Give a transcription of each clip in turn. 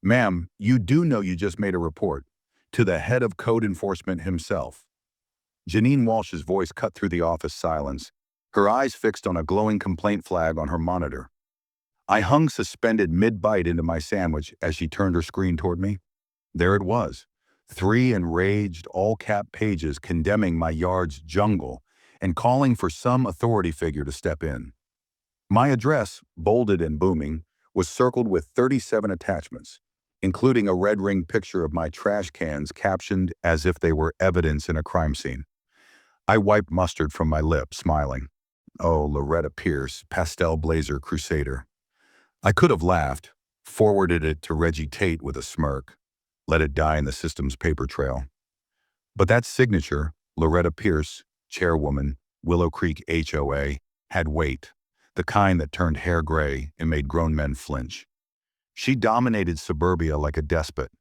Ma'am, you do know you just made a report to the head of code enforcement himself. Janine Walsh's voice cut through the office silence, her eyes fixed on a glowing complaint flag on her monitor. I hung suspended mid-bite into my sandwich as she turned her screen toward me. There it was, 3 enraged, all-cap pages condemning my yard's jungle and calling for some authority figure to step in. My address, bolded and booming, was circled with 37 attachments, including a red ring picture of my trash cans captioned as if they were evidence in a crime scene. I wiped mustard from my lip, smiling. Oh, Loretta Pierce, pastel blazer crusader. I could have laughed, forwarded it to Reggie Tate with a smirk, let it die in the system's paper trail. But that signature, Loretta Pierce, chairwoman, Willow Creek HOA, had weight, the kind that turned hair gray and made grown men flinch. She dominated suburbia like a despot,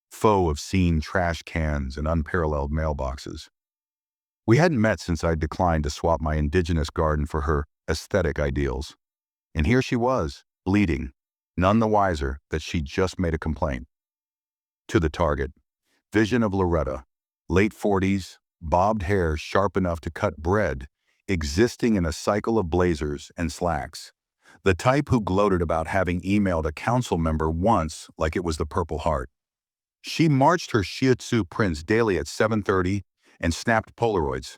foe of seen trash cans and unparalleled mailboxes. We hadn't met since I'd declined to swap my indigenous garden for her aesthetic ideals. And here she was, bleeding, none the wiser that she'd just made a complaint. To the target. Vision of Loretta, late 40s, bobbed hair sharp enough to cut bread, existing in a cycle of blazers and slacks. The type who gloated about having emailed a council member once like it was the Purple Heart. She marched her Shih Tzu prints daily at 7:30 and snapped Polaroids.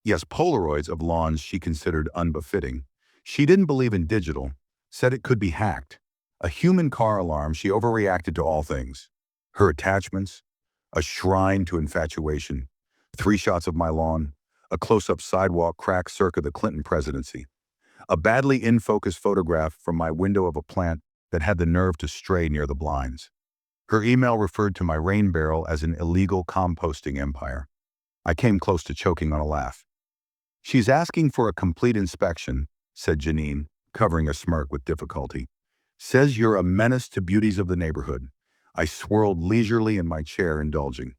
Yes, Polaroids of lawns she considered unbefitting. She didn't believe in digital, said it could be hacked. A human car alarm, she overreacted to all things. Her attachments, a shrine to infatuation, 3 shots of my lawn, a close-up sidewalk crack circa the Clinton presidency, a badly in-focus photograph from my window of a plant that had the nerve to stray near the blinds. Her email referred to my rain barrel as an illegal composting empire. I came close to choking on a laugh. She's asking for a complete inspection, said Janine, covering a smirk with difficulty. Says you're a menace to beauties of the neighborhood. I swirled leisurely in my chair, indulging.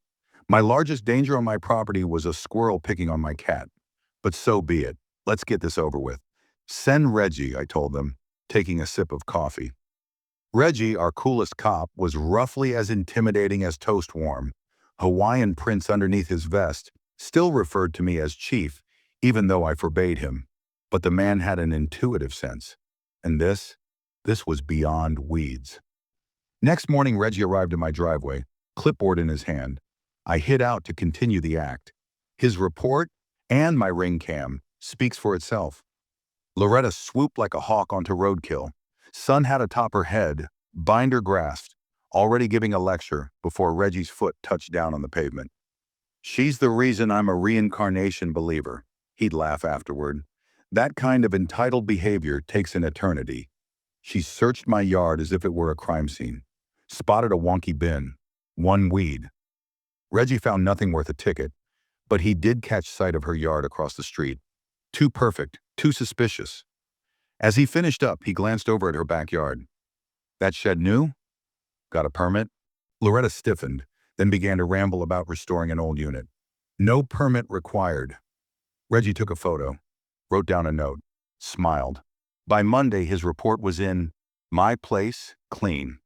My largest danger on my property was a squirrel picking on my cat. But so be it. Let's get this over with. Send Reggie, I told them, taking a sip of coffee. Reggie, our coolest cop, was roughly as intimidating as toast warm. Hawaiian prints underneath his vest, still referred to me as Chief, even though I forbade him. But the man had an intuitive sense. And this was beyond weeds. Next morning, Reggie arrived in my driveway, clipboard in his hand. I hid out to continue the act. His report, and my ring cam, speaks for itself. Loretta swooped like a hawk onto roadkill. Sun hat atop her head, binder grasped, already giving a lecture before Reggie's foot touched down on the pavement. She's the reason I'm a reincarnation believer, he'd laugh afterward. That kind of entitled behavior takes an eternity. She searched my yard as if it were a crime scene. Spotted a wonky bin. One weed. Reggie found nothing worth a ticket, but he did catch sight of her yard across the street. Too perfect, too suspicious. As he finished up, he glanced over at her backyard. That shed new? Got a permit? Loretta stiffened, then began to ramble about restoring an old unit. No permit required. Reggie took a photo, wrote down a note, smiled. By Monday, his report was in. My place, clean.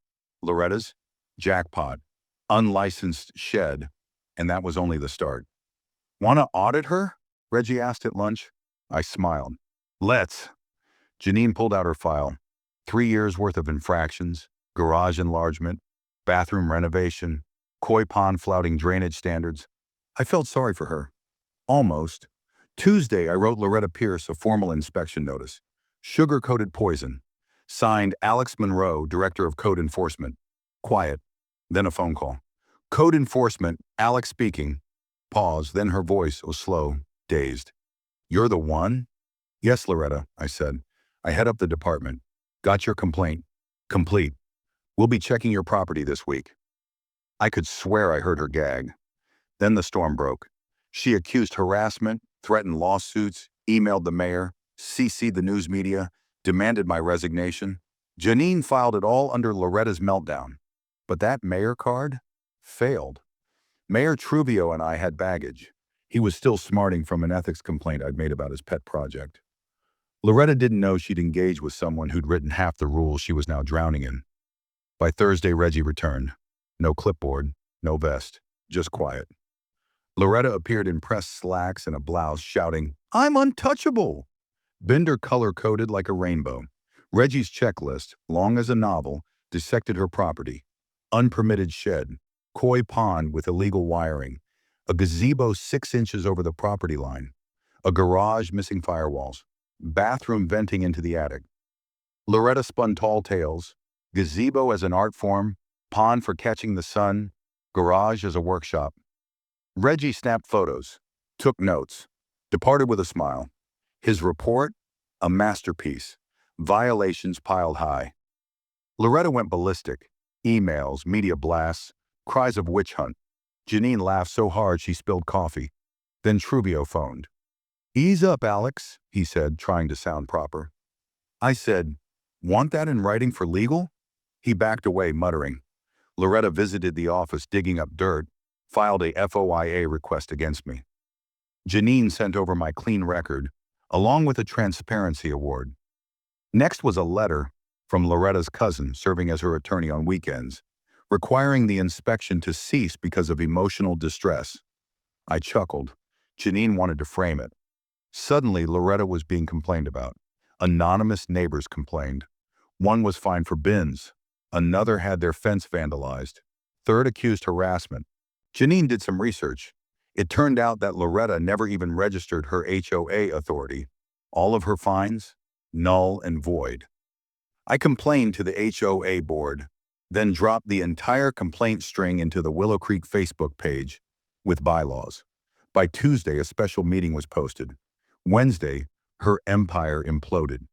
Loretta's, jackpot. Unlicensed shed. And that was only the start. Want to audit her? Reggie asked at lunch. I smiled. Let's. Janine pulled out her file. 3 years worth of infractions, garage enlargement, bathroom renovation, koi pond flouting drainage standards. I felt sorry for her. Almost. Tuesday, I wrote Loretta Pierce a formal inspection notice. Sugar-coated poison. Signed Alex Monroe, Director of Code Enforcement. Quiet. Then a phone call. Code Enforcement, Alex speaking. Pause, then her voice was slow, dazed. You're the one? Yes, Loretta, I said. I head up the department. Got your complaint. Complete. We'll be checking your property this week. I could swear I heard her gag. Then the storm broke. She accused harassment, threatened lawsuits, emailed the mayor, CC'd the news media, demanded my resignation. Janine filed it all under Loretta's meltdown. But that mayor card failed. Mayor Truvio and I had baggage. He was still smarting from an ethics complaint I'd made about his pet project. Loretta didn't know she'd engaged with someone who'd written half the rules she was now drowning in. By Thursday, Reggie returned. No clipboard, no vest, just quiet. Loretta appeared in pressed slacks and a blouse, shouting, "I'm untouchable!" Bender color-coded like a rainbow. Reggie's checklist, long as a novel, dissected her property. Unpermitted shed, koi pond with illegal wiring, a gazebo 6 inches over the property line, a garage missing firewalls, bathroom venting into the attic. Loretta spun tall tales, gazebo as an art form, pond for catching the sun, garage as a workshop. Reggie snapped photos, took notes, departed with a smile. His report, a masterpiece, violations piled high. Loretta went ballistic, emails, media blasts, cries of witch hunt. Janine laughed so hard she spilled coffee. Then Truvio phoned. "Ease up, Alex," he said, trying to sound proper. I said, "Want that in writing for legal?" He backed away, muttering. Loretta visited the office digging up dirt, filed a FOIA request against me. Janine sent over my clean record, along with a transparency award. Next was a letter from Loretta's cousin serving as her attorney on weekends, requiring the inspection to cease because of emotional distress. I chuckled. Janine wanted to frame it. Suddenly, Loretta was being complained about. Anonymous neighbors complained. One was fined for bins. Another had their fence vandalized. Third accused harassment. Janine did some research. It turned out that Loretta never even registered her HOA authority. All of her fines, null and void. I complained to the HOA board, then dropped the entire complaint string into the Willow Creek Facebook page with bylaws. By Tuesday, a special meeting was posted. Wednesday, her empire imploded.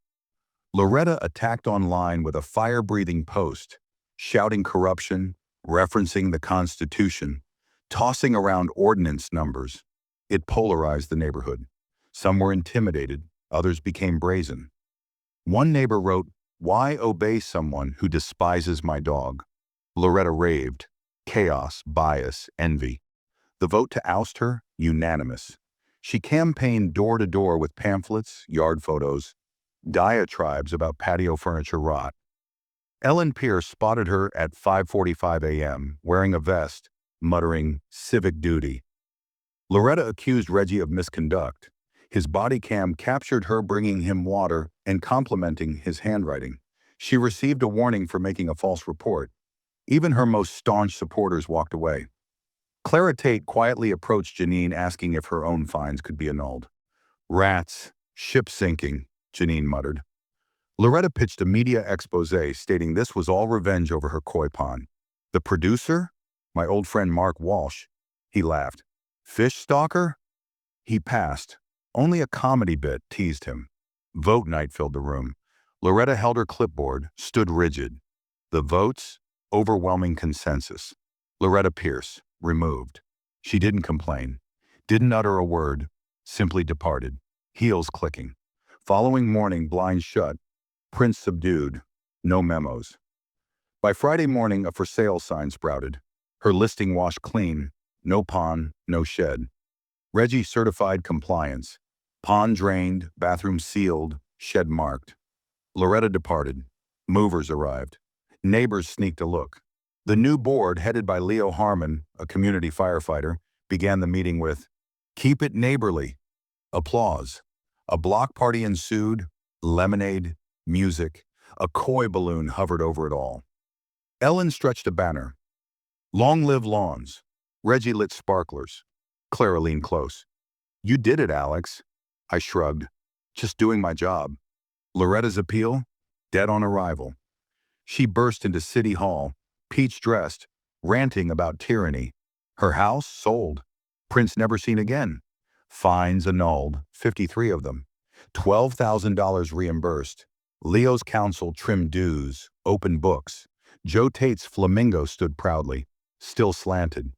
Loretta attacked online with a fire-breathing post, shouting corruption, referencing the Constitution, tossing around ordinance numbers. It polarized the neighborhood. Some were intimidated, others became brazen. One neighbor wrote, "Why obey someone who despises my dog?" Loretta raved. Chaos, bias, envy. The vote to oust her, unanimous. She campaigned door to door with pamphlets, yard photos, diatribes about patio furniture rot. Ellen Pierce spotted her at 5:45 a.m., wearing a vest, muttering, "Civic duty." Loretta accused Reggie of misconduct. His body cam captured her bringing him water and complimenting his handwriting. She received a warning for making a false report. Even her most staunch supporters walked away. Clara Tate quietly approached Janine asking if her own fines could be annulled. "Rats, ship sinking," Janine muttered. Loretta pitched a media expose stating this was all revenge over her koi pond. The producer? My old friend Mark Walsh. He laughed. Fish stalker? He passed. Only a comedy bit teased him. Vote night filled the room. Loretta held her clipboard, stood rigid. The votes? Overwhelming consensus. Loretta Pierce, removed. She didn't complain, didn't utter a word, simply departed, heels clicking. Following morning, blinds shut, prints subdued, no memos. By Friday morning, a for sale sign sprouted. Her listing washed clean, no pond, no shed. Reggie certified compliance. Pond drained, bathroom sealed, shed marked. Loretta departed. Movers arrived. Neighbors sneaked a look. The new board, headed by Leo Harmon, a community firefighter, began the meeting with, "Keep it neighborly." Applause. A block party ensued, lemonade, music. A koi balloon hovered over it all. Ellen stretched a banner. "Long live lawns." Reggie lit sparklers. Clara leaned close. "You did it, Alex." I shrugged. "Just doing my job." Loretta's appeal? Dead on arrival. She burst into City Hall, peach-dressed, ranting about tyranny. Her house sold. Prince never seen again. Fines annulled, 53 of them. $12,000 reimbursed. Leo's counsel trimmed dues, open books. Joe Tate's flamingo stood proudly, still slanted.